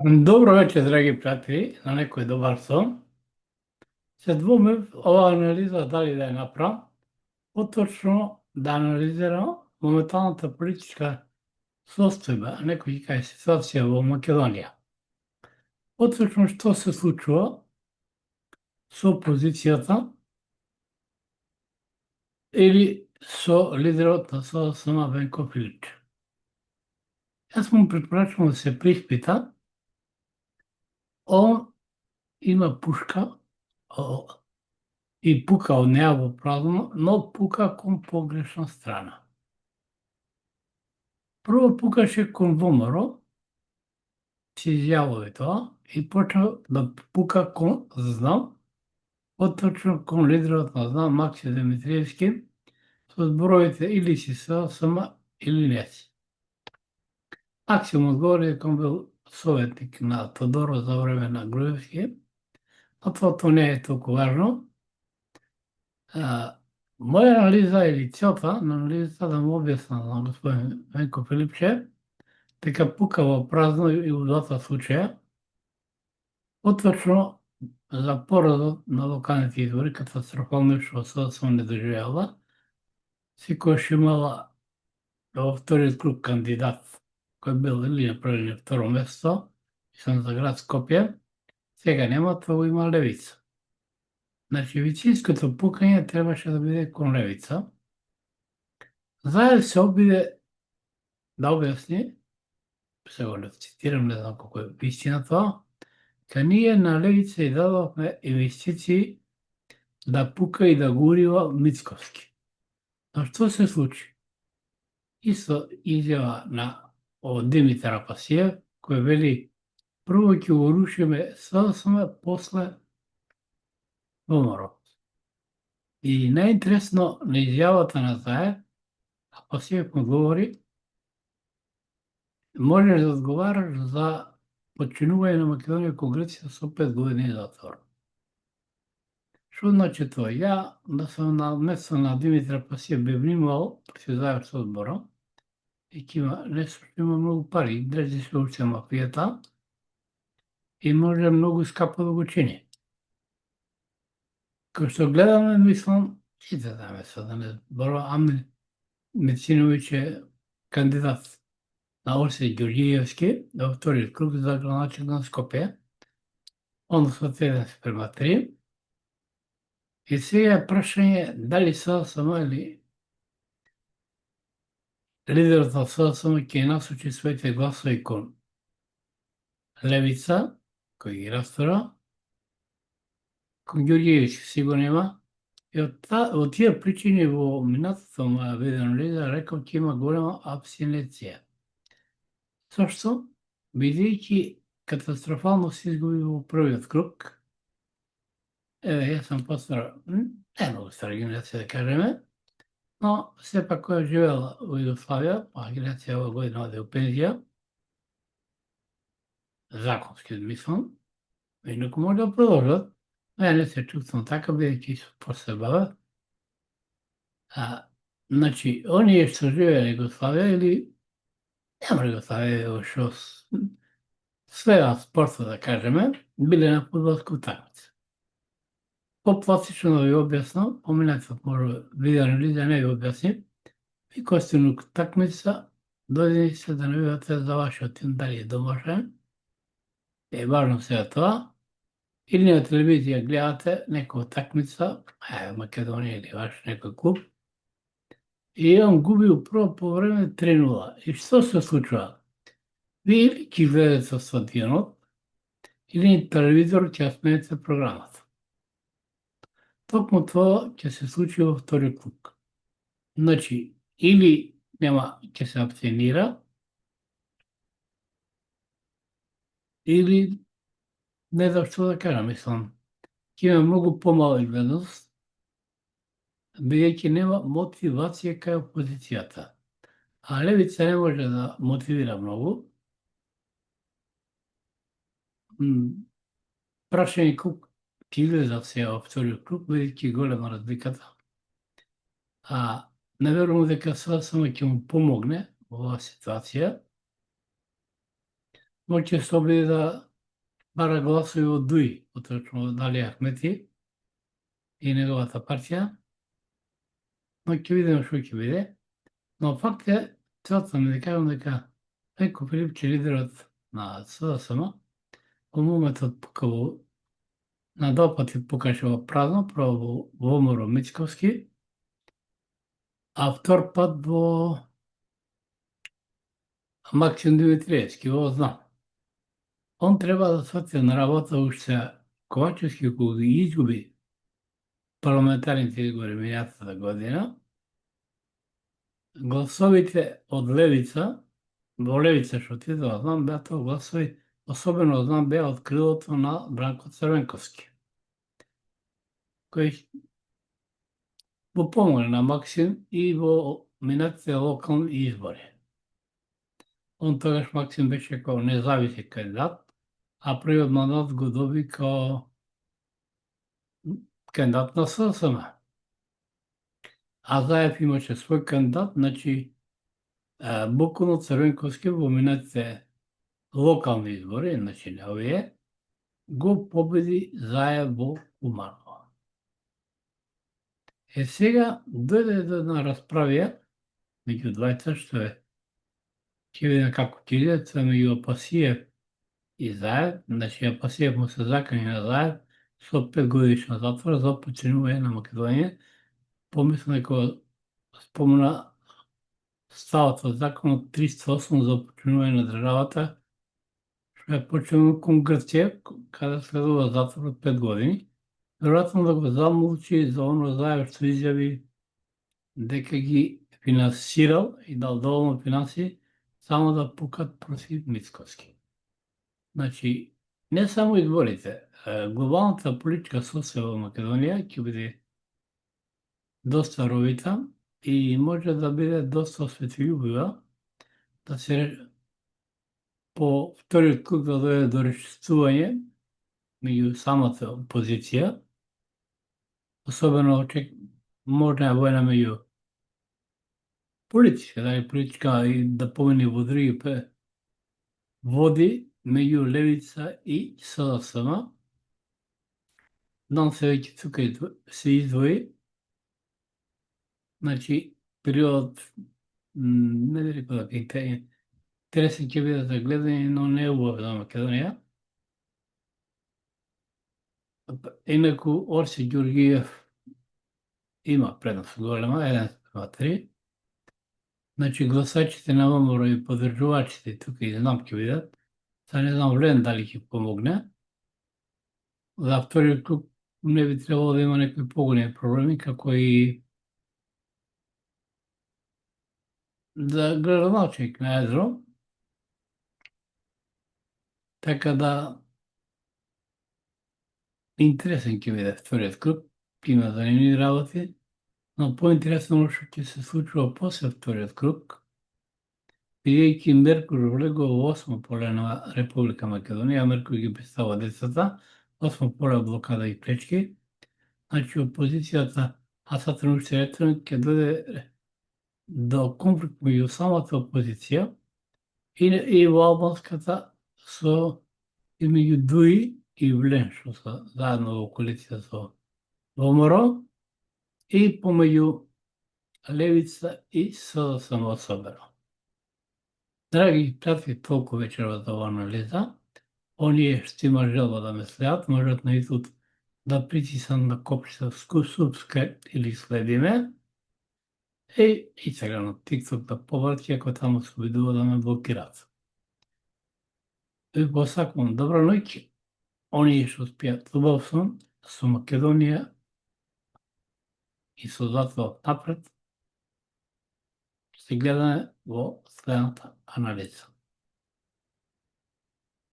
Добро вечер, драги пријатели, на некој добар сон. Се двумев оваа анализа дали да ја направам, поточно да анализирам моменталната политичка состојба, некој ќе каже ситуација во Македонија. Поточно што се случува со опозицијата или со лидерот на СДСМ Венко Филипче. Јас му препорачувам да се преиспита. Он има пушка и пука од неа во празно, но пука кон погрешна страна. Прво пукаше кон ВМРО, се изјавува тоа, и почна да пука кон ЗНАМ, поточно кон лидерот на ЗНАМ Макси Димитриевски, со зборовите или си СДСМ или не си. Макси му одговори дека он бил советник на Тодоров за време на Груевски, а тоа не е толку важно. Моја анализа или целта на анализата да му објаснам на господин Венко Филипче дека пука во празно и во двата случаја, поточно за поразот на локалните избори, катастрофално што СДСМ не доживеала, секогаш имала во вториот круг кандидат кој бил или на прво или на второ место, мислам за град Скопје, сега нема, тоа има левица. Значи, висинското пукање требаше да биде кон левица. Заедно се обиде да објасни, се го цитирам, не знам колко е вистина тоа, ка ние на левица и дадовме инвестиции да пука и да гурива Мицковски. Но што се случи? Исто изјава на Димитар Апасиев, кој вели прво ќе го рушиме СДСМ, после ВМРО. И најинтересно на изјавата на таа, Апасиев му говори, можеш да одговараш за подчинување на Македонија кон Грција со 5 години затвор. Што значи тоа? Ја да сум на место на Димитар Апасиев би внимавал, се заедно со одбора, и ќе има нешто што има многу пари, држи се уште мафијата и може многу скапо да го чини. Кој што гледаме, мислам, сите знаеме се да не зборува, Ами Мециновиќ е кандидат на Орсеј Ѓорѓиевски во вториот круг за градоначелник на Скопје, односно 1:3. И сега е прашање дали СДСМ или лидерот на СДСМ ќе насочи своите гласови кон левица, кој ги растура, кон Ѓорѓиевски сигурно нема. И од тие причини во минатото моја видео анализа реков ќе има голема абстинеција. Зошто? Бидејќи катастрофално се изгуби во првиот круг. Јас сум постар, не многу стара генерација да кажеме, но сепак која живеела во Југославија, генерација ова година оде во пензија, законски мислам, инаку може да продолжат, но ја не се чувствам така, бидејќи после баве. Значи, оние што живееле Југославија или нема Југославија, што следа спортот да кажеме, биле на фудбалска утакмица. По-пластично да ви објаснам, поминатиот може видео анализа не ви објасним, ви костина утакмица, дојдени се да навивате за вашиот тим дали е домашен, е важно сега тоа, или на телевизија гледате некоја утакмица, Македонија или ваш некој клуб, и он губил прво по време 3:0. И што се случува? Ви или ќе гледате со стадионот, или на телевизор ќе смените програмата. Токму тоа ќе се случи во вториот круг. Значи, или нема, ќе се абстинира, или не знам што да кажам, мислам, ќе има многу помала гледност, бидејќи нема мотивација кај опозицијата. А левица не може да мотивира многу. Прашање колку ќе излезат сега во вториот круг, бидејќи голема разликата. Не верувам дека СДСМ ќе му помогне во оваа ситуација, Моќе се обиди да бара гласови од ДУИ, поточно од Али Ахмети и неговата партија, но ќе видиме што ќе биде. Но факт е, целта ми да кажам дека Пејко Филипче, лидерот на СДСМ, во моментот на два пати покаже во празно, прво во Моро Мицковски, а втор пат во Максим Димитриевски, во знам. Он треба да свати на работа уште Ковачевски кога ги изгуби парламентарните избори минатата година, гласовите од левица, во левица што ти да знам, беа тоа гласови, особено знам беа од крилото на Бранко Црвенковски, кој го помогна на Максим и во минатите локални избори. Он тогаш Максим беше као независен кандидат, а првиот мандат го доби као кандидат на СДСМ. А Заев имаше свој кандидат, значи буквално Црвенковски во минатите локални избори, значи не овие, го победи Заев во Куманово. Сега дојде до една расправија меѓу двајца, што е ќе видиме како ќе иде, тоа меѓу Апасиев и Заев, значи Апасиев му се закани на Заев со 5 годишна затвор за починување на Македонија. Помислам дека спомна ставот од законот 308 за починување на државата, што е починувано кон Грција, каде следува затвор од 5 години. Веројатно да го замолчи за оно Заев што изјави дека ги финансирал и дал доволно финансии само да пукат против Мицковски. Значи, не само изборите, глобалната политичка состојба во Македонија ќе биде доста ровита и може да биде доста осветлјубива, да се по вториот круг да дојде до решетување меѓу самата опозиција, особено можна војна меѓу политичка и да помине во други води меѓу левица и СДСМ. Нам се веќе тука се издвои. Значи, период, не би рекол дека интересен ќе биде за гледање, но не е убав за Македонија. Инаку Орси Ѓоргиев има предност голема, 1/3. Значи, гласачите на ВМРО и поддржувачите тука и знам ќе видат. Сега не знам Влен дали ќе помогне. За вториот круг не би требало да има некои поголеми проблеми, како и за градоначелник на Едро. Така да интересен ќе биде вториот круг, има занимливи работи, но поинтересно што ќе се случува после вториот круг, бидејќи Меркур влегува во 8 поле на Република Македонија, Меркур ги представува децата, 8 поле блокада и пречки, значи опозицијата, а Сатурн уште ретрограден, ќе дојде до конфликт меѓу самата опозиција и во албанската со измеѓу ДУИ и Влен, што се заедно во коалиција со ВМРО, и помеѓу левица и СДСМ особено. Драги пријатели, толку вечервата ова анализа. Оние што има желба да ме следат, можат на YouTube да притиснат на копчето subscribe или следи ме. И Instagram, на TikTok да поврати, ако таму се обидува да ме блокираат. Ви посакувам добра ноќ. Оние што спијат убав сон со Македонија и со затвор напред, се гледаме во следната анализа.